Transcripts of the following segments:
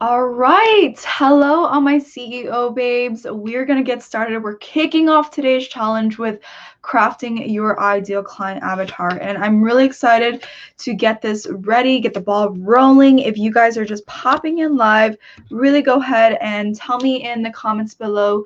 All right. Hello, all my CEO babes. We're going to get started. We're kicking off today's challenge with crafting your ideal client avatar. And I'm really excited to get this ready, get the ball rolling. If you guys are just popping in live, really go ahead and tell me in the comments below.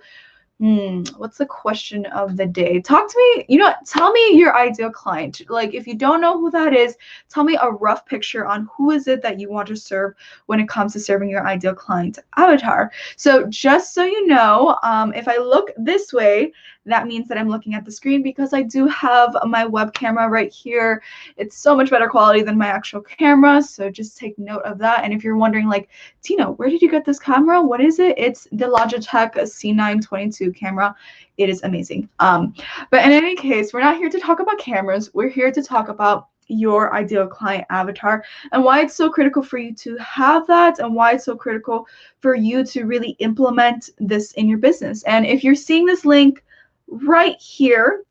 What's the question of the day? Talk to me, tell me your ideal client. Like if you don't know who that is, tell me a rough picture on who is it that you want to serve when it comes to serving your ideal client avatar. So just so you know, if I look this way, that means that I'm looking at the screen because I do have my web camera right here. It's so much better quality than my actual camera. So just take note of that. And if you're wondering like, Tina, where did you get this camera? What is it? It's the Logitech C922 camera. It is amazing. But in any case, we're not here to talk about cameras. We're here to talk about your ideal client avatar and why it's so critical for you to have that and why it's so critical for you to really implement this in your business. And if you're seeing this link right here,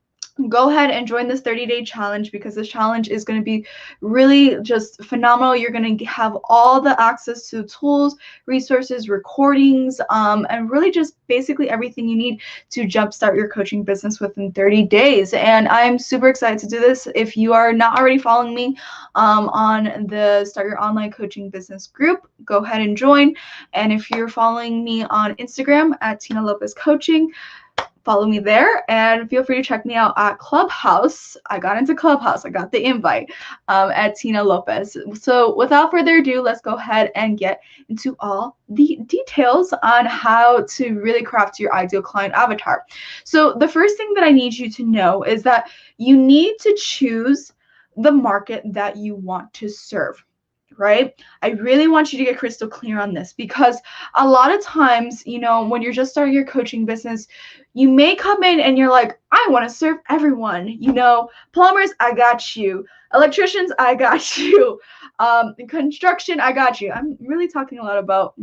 go ahead and join this 30-day challenge because this challenge is going to be really just phenomenal. You're going to have all the access to tools, resources, recordings, and really just basically everything you need to jumpstart your coaching business within 30 days. And I'm super excited to do this. If you are not already following me on the Start Your Online Coaching Business group, go ahead and join. And if you're following me on Instagram at Tina Lopez Coaching, follow me there and feel free to check me out at Clubhouse. I got into Clubhouse. I got the invite at Tina Lopez. So without further ado, let's go ahead and get into all the details on how to really craft your ideal client avatar. So the first thing that I need you to know is that you need to choose the market that you want to serve. Right? I really want you to get crystal clear on this because a lot of times, when you're just starting your coaching business, you may come in and you're like, I want to serve everyone. Plumbers, I got you. Electricians, I got you. Construction, I got you. I'm really talking a lot about,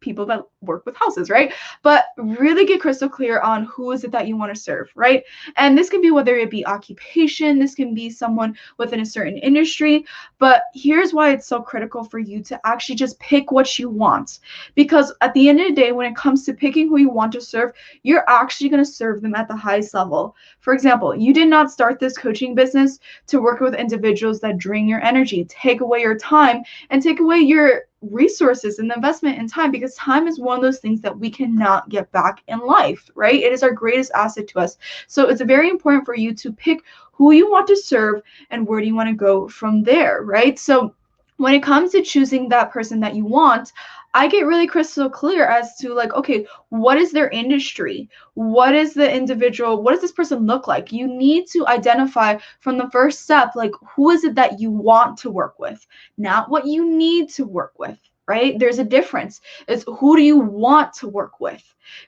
people that work with houses, right? But really get crystal clear on who is it that you want to serve, right? And this can be whether it be occupation, this can be someone within a certain industry, but here's why it's so critical for you to actually just pick what you want. Because at the end of the day, when it comes to picking who you want to serve, you're actually going to serve them at the highest level. For example, you did not start this coaching business to work with individuals that drain your energy, take away your time, and take away your resources and the investment in time, because time is one of those things that we cannot get back in life, right? It is our greatest asset to us. So it's very important for you to pick who you want to serve and where do you want to go from there, right? So when it comes to choosing that person that you want, I get really crystal clear as to like, okay, what is their industry? What is the individual? What does this person look like? You need to identify from the first step, like, who is it that you want to work with, not what you need to work with, right? There's a difference. It's who do you want to work with?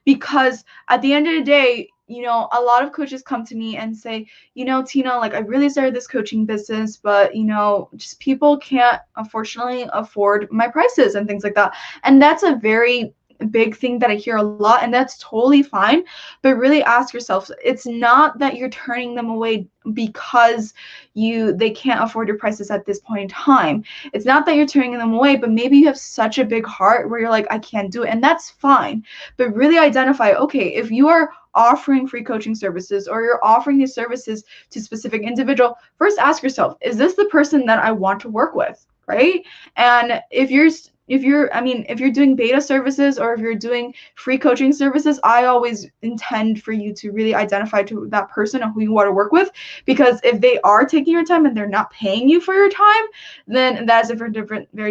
Because at the end of the day, a lot of coaches come to me and say, Tina, like I really started this coaching business, but, just people can't unfortunately afford my prices and things like that. And that's a very big thing that I hear a lot, and that's totally fine. But really ask yourself, it's not that you're turning them away because they can't afford your prices at this point in time. It's not that you're turning them away, but maybe you have such a big heart where you're like, I can't do it, and that's fine. But really identify, okay, if you are offering free coaching services or you're offering these services to specific individual, first ask yourself, is this the person that I want to work with, right? And if you're doing beta services or if you're doing free coaching services, I always intend for you to really identify to that person and who you want to work with, because if they are taking your time and they're not paying you for your time, then that's a very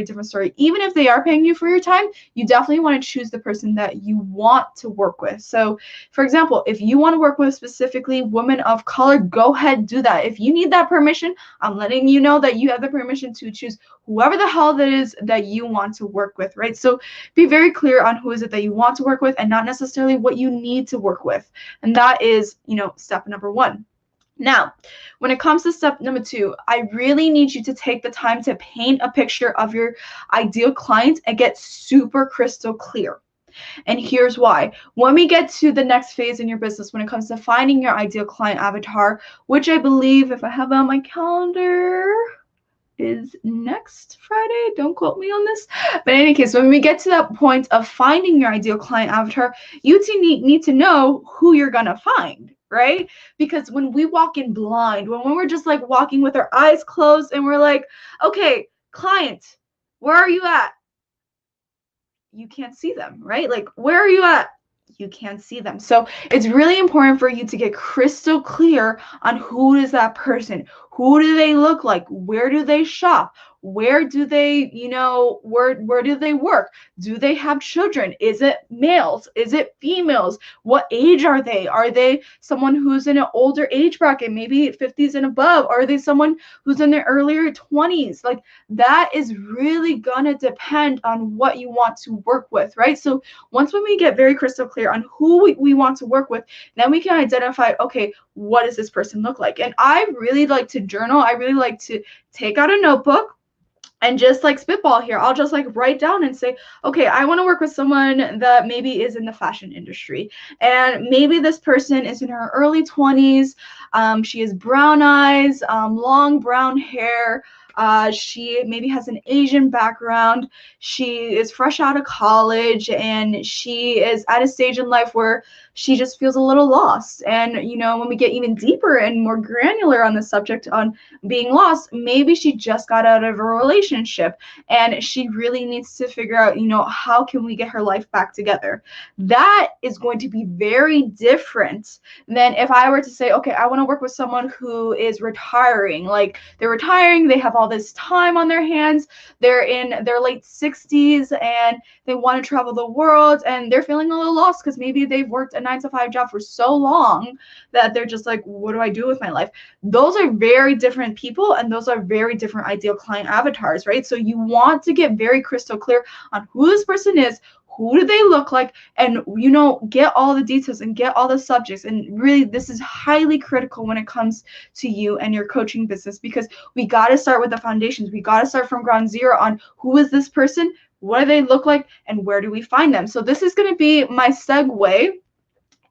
different story. Even if they are paying you for your time, you definitely want to choose the person that you want to work with. So for example, if you want to work with specifically women of color, go ahead, do that. If you need that permission, I'm letting you know that you have the permission to choose whoever the hell that is that you want to work with, right? So be very clear on who is it that you want to work with and not necessarily what you need to work with. And that is, step number one. Now, when it comes to step number two, I really need you to take the time to paint a picture of your ideal client and get super crystal clear. And here's why. When we get to the next phase in your business, when it comes to finding your ideal client avatar, which I believe, if I have it on my calendar, is next Friday. Don't quote me on this. But in any case, when we get to that point of finding your ideal client avatar, you need to know who you're going to find, right? Because when we walk in blind, when we're just like walking with our eyes closed and we're like, okay, client, where are you at? You can't see them, right? Like, where are you at? You can't see them. So it's really important for you to get crystal clear on who is that person. Who do they look like? Where do they shop? Where do they, where do they work? Do they have children? Is it males? Is it females? What age are they? Are they someone who's in an older age bracket, maybe 50s and above? Are they someone who's in their earlier 20s? Like, that is really gonna depend on what you want to work with, right? So once when we get very crystal clear on who we want to work with, then we can identify, okay, what does this person look like? And I really like to journal. I really like to take out a notebook and just like spitball here. I'll just like write down and say, okay, I want to work with someone that maybe is in the fashion industry. And maybe this person is in her early 20s. She has brown eyes, long brown hair. She maybe has an Asian background. She is fresh out of college and she is at a stage in life where she just feels a little lost. And, when we get even deeper and more granular on the subject on being lost, maybe she just got out of a relationship and she really needs to figure out, how can we get her life back together? That is going to be very different than if I were to say, okay, I want to work with someone who is retiring. Like, they're retiring, they have all this time on their hands, they're in their late 60s and they want to travel the world and they're feeling a little lost because maybe they've worked a 9-to-5 job for so long that they're just like, what do I do with my life? Those are very different people and those are very different ideal client avatars, right? So you want to get very crystal clear on who this person is, who do they look like, and get all the details and get all the subjects. And really, this is highly critical when it comes to you and your coaching business, because we got to start with the foundations. We got to start from ground zero on who is this person, what do they look like, and where do we find them? So this is going to be my segue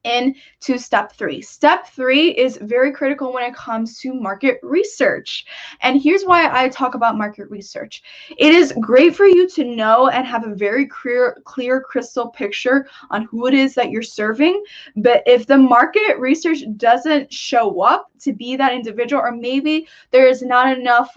into step 3. Step 3 is very critical when it comes to market research. And here's why I talk about market research. It is great for you to know and have a very clear crystal picture on who it is that you're serving. But if the market research doesn't show up to be that individual, or maybe there is not enough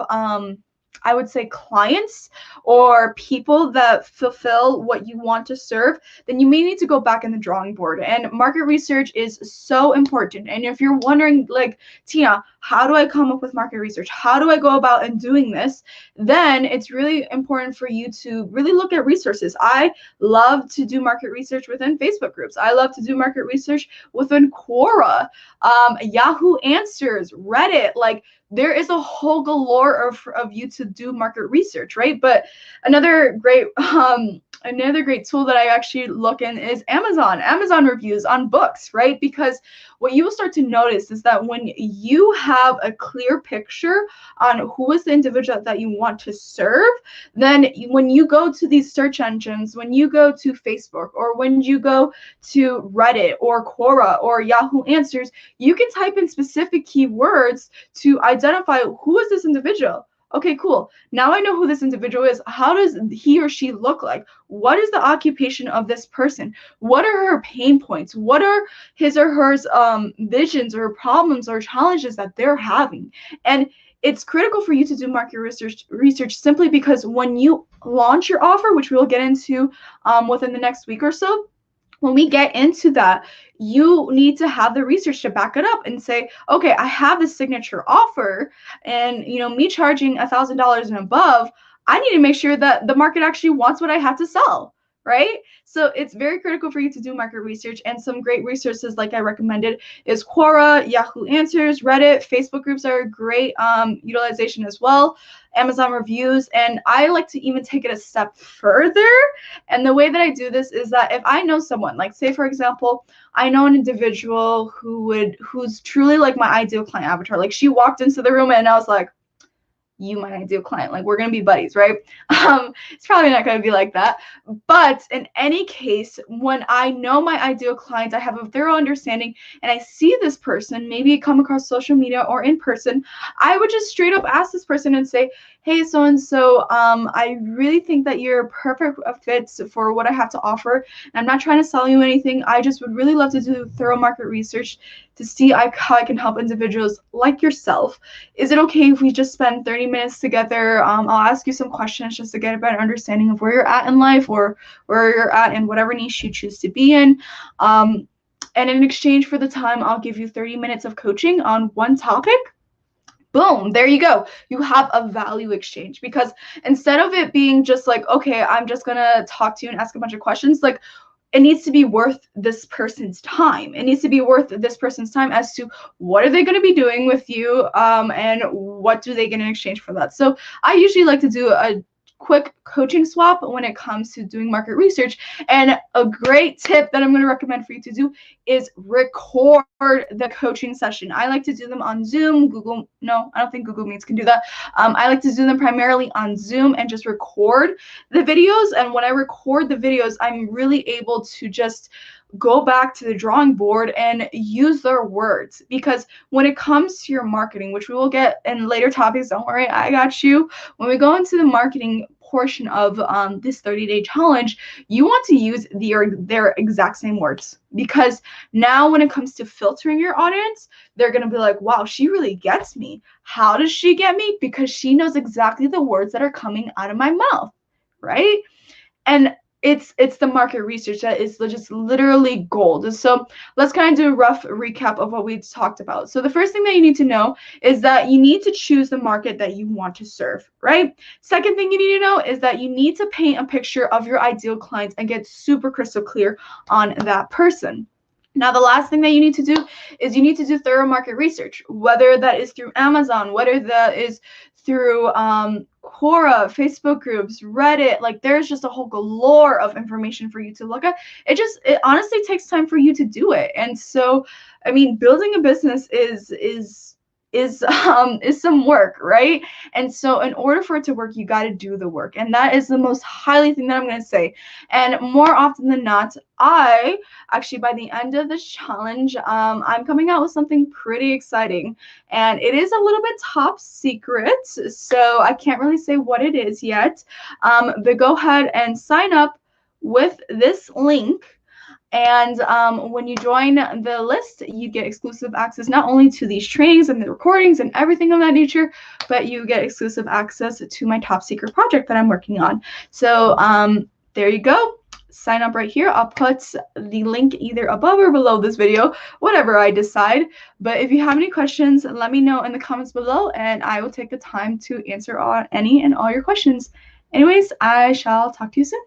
I would say clients or people that fulfill what you want to serve, then you may need to go back in the drawing board. And market research is so important. And if you're wondering, like, Tina, how do I come up with market research? How do I go about and doing this? Then it's really important for you to really look at resources. I love to do market research within Facebook groups. I love to do market research within Quora, Yahoo Answers, Reddit. Like, there is a whole galore of you to do market research, right? But another great tool that I actually look in is Amazon reviews on books, right? Because what you will start to notice is that when you have a clear picture on who is the individual that you want to serve, then when you go to these search engines, when you go to Facebook or when you go to Reddit or Quora or Yahoo Answers, you can type in specific keywords to identify who is this individual. Okay, cool. Now I know who this individual is. How does he or she look like? What is the occupation of this person? What are her pain points? What are his or her visions or problems or challenges that they're having? And it's critical for you to do market research simply because when you launch your offer, which we'll get into within the next week or so, when we get into that, you need to have the research to back it up and say, okay, I have this signature offer and, me charging $1,000 and above, I need to make sure that the market actually wants what I have to sell, right? So it's very critical for you to do market research, and some great resources like I recommended is Quora, Yahoo Answers, Reddit. Facebook groups are a great utilization as well. Amazon reviews, and I like to even take it a step further. And the way that I do this is that if I know someone, like say for example, I know an individual who's truly like my ideal client avatar. Like, she walked into the room and I was like, you my ideal client, like, we're gonna be buddies, right? It's probably not gonna be like that, but in any case, when I know my ideal client, I have a thorough understanding and I see this person maybe come across social media or in person, I would just straight up ask this person and say, hey, so-and-so, I really think that you're a perfect fit for what I have to offer. And I'm not trying to sell you anything. I just would really love to do thorough market research to see how I can help individuals like yourself. Is it okay if we just spend 30 minutes together? I'll ask you some questions just to get a better understanding of where you're at in life or where you're at in whatever niche you choose to be in. And in exchange for the time, I'll give you 30 minutes of coaching on one topic. Boom, there you go. You have a value exchange, because instead of it being just like, okay, I'm just gonna talk to you and ask a bunch of questions, like, it needs to be worth this person's time. It needs to be worth this person's time as to what are they going to be doing with you, and what do they get in exchange for that. So I usually like to do a quick coaching swap when it comes to doing market research. And a great tip that I'm going to recommend for you to do is record the coaching session. I like to do them on Zoom, no, I don't think Google Meets can do that. I like to do them primarily on Zoom and just record the videos. And when I record the videos, I'm really able to just go back to the drawing board and use their words, because when it comes to your marketing, which we will get in later topics, don't worry, I got you. When we go into the marketing portion of this 30-day challenge, you want to use their exact same words, because now when it comes to filtering your audience, they're going to be like, wow, she really gets me. How does she get me? Because she knows exactly the words that are coming out of my mouth, right? And it's the market research that is just literally gold. So let's kind of do a rough recap of what we talked about. So the first thing that you need to know is that you need to choose the market that you want to serve, right? Second thing you need to know is that you need to paint a picture of your ideal clients and get super crystal clear on that person. Now, the last thing that you need to do is you need to do thorough market research, whether that is through Amazon, whether that is through Quora, Facebook groups, Reddit. Like, there's just a whole galore of information for you to look at. It honestly takes time for you to do it. And so, I mean, building a business is some work, right? And so in order for it to work, you got to do the work. And that is the most highly thing that I'm going to say. And more often than not, I actually, by the end of this challenge, I'm coming out with something pretty exciting, and it is a little bit top secret, so I can't really say what it is yet. But go ahead and sign up with this link. And when you join the list, you get exclusive access not only to these trainings and the recordings and everything of that nature, but you get exclusive access to my top secret project that I'm working on. So there you go. Sign up right here. I'll put the link either above or below this video, whatever I decide. But if you have any questions, let me know in the comments below, and I will take the time to answer any and all your questions. Anyways, I shall talk to you soon.